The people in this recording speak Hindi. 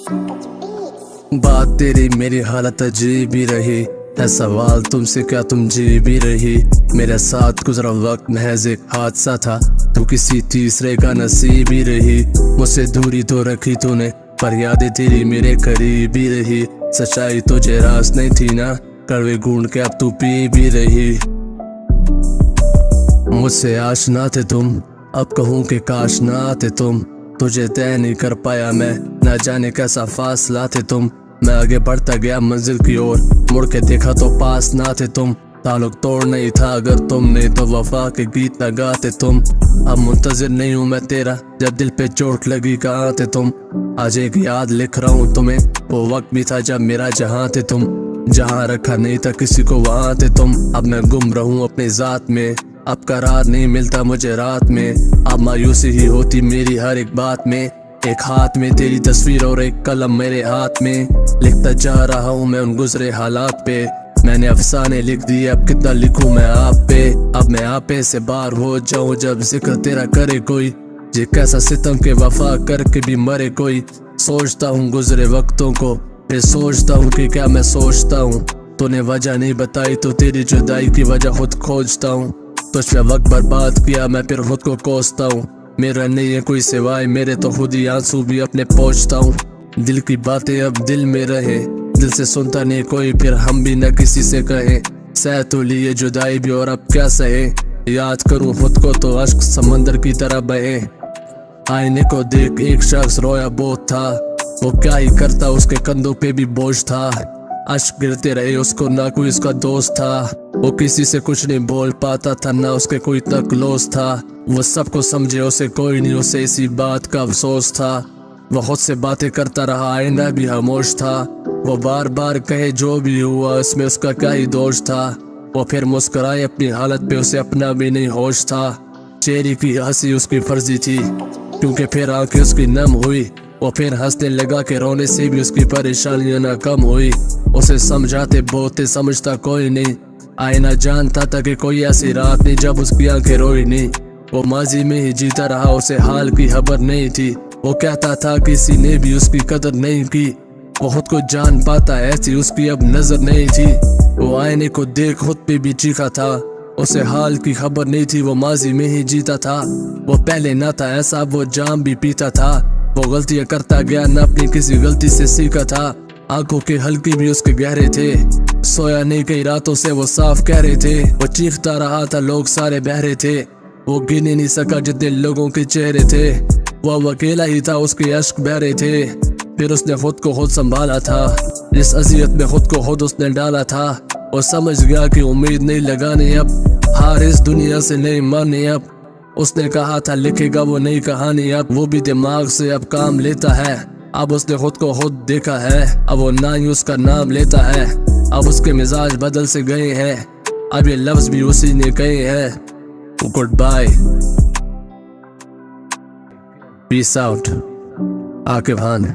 बात तेरी मेरी हालत अजीब ही रही है, सवाल तुमसे क्या तुम जी भी रही। मेरे साथ गुजरा वक्त महज एक हादसा था, तू किसी तीसरे का नसीब ही रही। मुझसे दूरी तो रखी तूने पर यादें तेरी मेरे करीब ही रही। सच्चाई तुझे रास नहीं थी ना, कड़वे गुण के अब तू पी भी रही। मुझसे आशना थे तुम, अब कहूँ कि काश ना आते तुम। तुझे तय नहीं कर पाया मैं, ना जाने कैसा फासला थे तुम। मैं आगे बढ़ता गया मंजिल की ओर, मुड़ के देखा तो पास ना थे तुम। ताल्लुक तोड़ नहीं था अगर तुमने तो वफा के गीत लगाते तुम। अब मुंतजिर नहीं हूँ मैं तेरा, जब दिल पे चोट लगी कहाँ थे तुम। आज एक याद लिख रहा हूँ तुम्हें, वो वक्त भी था जब मेरा जहाँ थे तुम। जहाँ रखा नहीं था किसी को वहाँ थे तुम। अब मैं गुम रहूं अपनी जात में, अब करार नहीं मिलता मुझे रात में। अब मायूसी ही होती मेरी हर एक बात में। एक हाथ में तेरी तस्वीर और एक कलम मेरे हाथ में, लिखता जा रहा हूँ मैं उन गुजरे हालात पे। मैंने अफसाने लिख दिए, अब कितना लिखूं मैं आप पे। अब मैं आपे से बाहर हो जाऊं जब जिक्र तेरा करे कोई। ये कैसा सितम के वफा करके भी मरे कोई। सोचता हूँ गुजरे वक्तों को, फिर सोचता हूँ कि क्या मैं सोचता हूँ। तूने वजह नहीं बताई तो तेरी जुदाई की वजह खुद खोजता हूँ। तुझ पे वक्त बर्बाद किया मैं फिर खुद को कोसता हूँ। मेरा नहीं है कोई सिवाय मेरे, तो खुद ही आंसू भी अपने पहुँचता हूँ। दिल की बातें अब दिल में रहे, दिल से सुनता नहीं कोई, फिर हम भी न किसी से कहें। सह तो लिए जुदाई भी और अब क्या सहे। याद करूँ खुद को तो अश्क समंदर की तरह बहे। आईने को देख एक शख्स रोया बहुत था, वो क्या ही करता उसके कंधों पे भी बोझ था। अश्क गिरते रहे उसको, ना कोई उसका दोस्त था। वो किसी से कुछ नहीं बोल पाता था, ना उसके कोई तक क्लोज था। वो सबको समझे उसे कोई नहीं, उसे इसी बात का अफसोस था। वो खुद से बातें करता रहा, आईना भी खामोश था। वो बार बार कहे जो भी हुआ इसमें उसका क्या ही दोष था। वो फिर मुस्कुराए अपनी हालत पे, उसे अपना भी नहीं होश था। चेहरे की हंसी उसकी फर्जी थी, क्योंकि फिर आंखें उसकी नम हुई। वो फिर हंसने लगा कि रोने से भी उसकी परेशानियां ना कम हुई। उसे समझाते बहुत समझता कोई नहीं, आईना जानता था कि कोई ऐसी रात नहीं जब उसकी आंखें रोई नहीं। वो माजी में ही जीता रहा, उसे हाल की खबर नहीं थी। वो कहता था किसी ने भी उसकी कदर नहीं की। वो खुद को जान पाता ऐसी उसकी अब नजर नहीं थी। वो आईने को देख खुद पे भी चीखा था, उसे हाल की खबर नहीं थी। वो माजी में ही जीता था, वो पहले ना था ऐसा, वो जाम भी पीता था। वो गलतियां करता गया, न अपनी किसी गलती से सीखा था। आंखों के हल्के भी उसके गहरे थे, सोया नहीं कई रातों से वो साफ कह रहे थे। वो चीखता रहा था, लोग सारे बहरे थे। वो गिन ही नहीं सका जितने लोगों के चेहरे थे। वो अकेला ही था, उसके अश्क बह रहे थे। फिर उसने खुद को खुद संभाला था, जिस अजियत में खुद को खुद उसने डाला था। वो समझ गया कि उम्मीद नहीं लगानी अब, हार इस दुनिया से नहीं मानी अब। उसने कहा था लिखेगा वो नई कहानी, अब वो भी दिमाग से अब काम लेता है। अब उसने खुद को खुद देखा है, अब वो ना ही उसका नाम लेता है। अब उसके मिजाज बदल से गए हैं, अब ये लफ्ज भी उसी ने कहे हैं। Good bye, peace out, Aqib Khan.